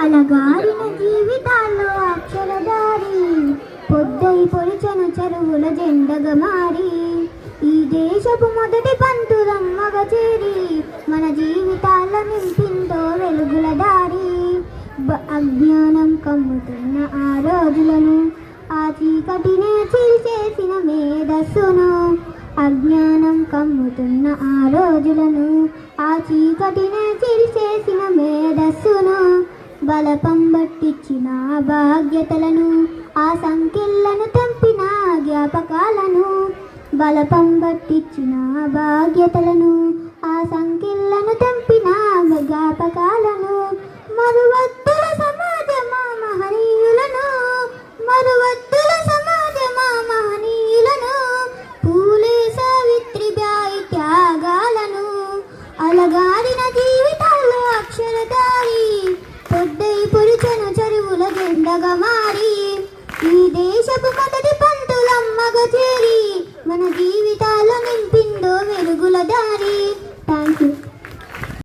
అలగారిన జీవితాల్లో అక్షరదారి పొద్దై పొలిచెను చెరువుల జెండగా మారి ఈ దేశపు మొదటి పంతులమ్మగా చేరి మన జీవితాల నింపిందో వెలుగుల దారి. అజ్ఞానం కమ్ముతున్న ఆ రోజులను ఆ చీకటినే చీల్చేసిన మేధస్సును. అజ్ఞానం కమ్ముతున్న ఆ రోజులను ఆ చీకటినే చీల్చేసిన మేధస్సును. బలపం బట్టిచ్చిన బాధ్యతలను ఆ సంఖ్యలను తెంపిన జ్ఞాపకాలను. బలపం బట్టిచ్చిన బాధ్యతలను ఆ సంఖ్యలను తెంపిన జ్ఞాపకాలను. మరువద్దుల సమాజమా మహనీయులను, మరువద్దుల సమాజమా మహనీయులను, పూలే సావిత్రిబాయి త్యాగాలను. అలగారిన జీవితాల్లో అక్షరదారి పొద్దై పొలిచెను చెరువుల జెండగా